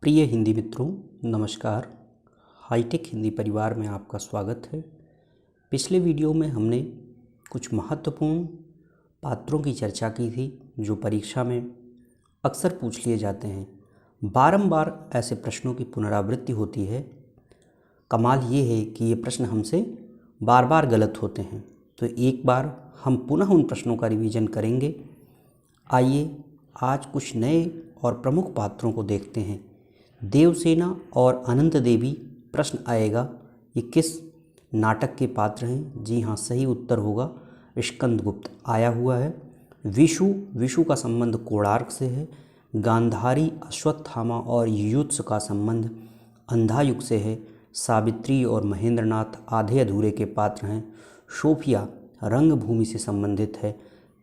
प्रिय हिंदी मित्रों, नमस्कार। हाईटेक हिंदी परिवार में आपका स्वागत है। पिछले वीडियो में हमने कुछ महत्वपूर्ण पात्रों की चर्चा की थी जो परीक्षा में अक्सर पूछ लिए जाते हैं। बारंबार ऐसे प्रश्नों की पुनरावृत्ति होती है। कमाल ये है कि ये प्रश्न हमसे बार बार गलत होते हैं, तो एक बार हम पुनः उन प्रश्नों का रिवीजन करेंगे। आइए आज कुछ नए और प्रमुख पात्रों को देखते हैं। देवसेना और अनंत देवी प्रश्न आएगा, ये किस नाटक के पात्र हैं? जी हाँ, सही उत्तर होगा स्कंदगुप्त। आया हुआ है। विशु का संबंध कोणार्क से है। गांधारी, अश्वत्थामा और युयुत्सु का संबंध अंधायुग से है। सावित्री और महेंद्रनाथ आधे अधूरे के पात्र हैं। सोफिया रंगभूमि से संबंधित है।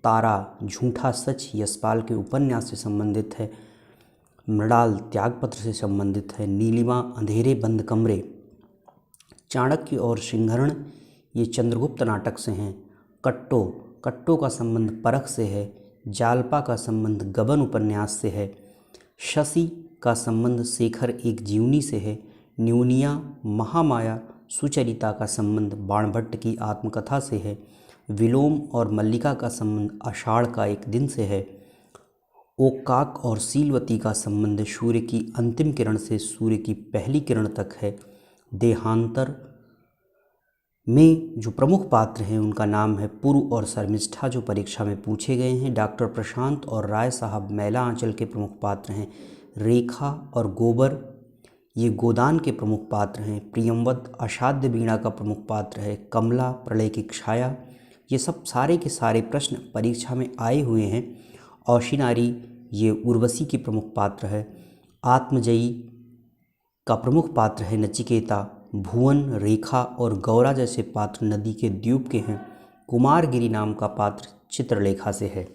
तारा झूठा सच यशपाल के उपन्यास से संबंधित है। मृणाल त्यागपत्र से संबंधित है। नीलिमा अंधेरे बंद कमरे, चाणक्य और सिंहरण ये चंद्रगुप्त नाटक से हैं। कट्टो का संबंध परख से है। जालपा का संबंध गबन उपन्यास से है। शशि का संबंध शेखर एक जीवनी से है। न्यूनिया महामाया सुचरिता का संबंध बाणभट्ट की आत्मकथा से है। विलोम और मल्लिका का संबंध आषाढ़ का एक दिन से है। ओक्काक और सीलवती का संबंध सूर्य की अंतिम किरण से सूर्य की पहली किरण तक है। देहांतर में जो प्रमुख पात्र हैं उनका नाम है पुरु और शर्मिष्ठा, जो परीक्षा में पूछे गए हैं। डॉक्टर प्रशांत और राय साहब मैला आंचल के प्रमुख पात्र हैं। रेखा और गोबर ये गोदान के प्रमुख पात्र हैं। प्रियंवद असाध्य वीणा का प्रमुख पात्र है। कमला प्रलय की छाया, ये सब सारे के सारे प्रश्न परीक्षा में आए हुए हैं। औशिनारी ये उर्वशी की प्रमुख पात्र है। आत्मजयी का प्रमुख पात्र है नचिकेता। भुवन, रेखा और गौरा जैसे पात्र नदी के द्वीप के हैं। कुमारगिरी नाम का पात्र चित्रलेखा से है।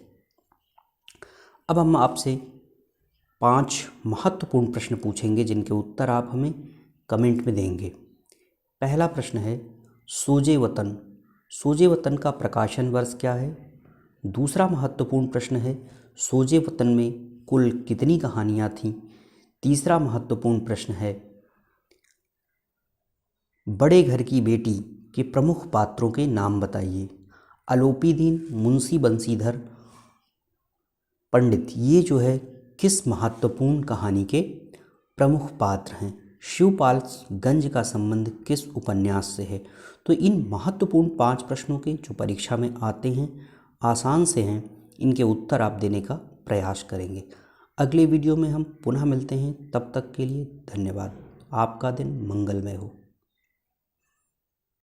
अब हम आपसे 5 महत्वपूर्ण प्रश्न पूछेंगे जिनके उत्तर आप हमें कमेंट में देंगे। पहला प्रश्न है सोजे वतन का प्रकाशन वर्ष क्या है? दूसरा महत्वपूर्ण प्रश्न है सोजे वतन में कुल कितनी कहानियाँ थीं? तीसरा महत्वपूर्ण प्रश्न है बड़े घर की बेटी के प्रमुख पात्रों के नाम बताइए। अलोपीदीन, मुंशी बंशीधर, पंडित, ये जो है किस महत्वपूर्ण कहानी के प्रमुख पात्र हैं? शिवपालगंज का संबंध किस उपन्यास से है? तो इन महत्वपूर्ण 5 प्रश्नों के जो परीक्षा में आते हैं, आसान से हैं, इनके उत्तर आप देने का प्रयास करेंगे। अगले वीडियो में हम पुनः मिलते हैं, तब तक के लिए धन्यवाद। आपका दिन मंगलमय हो।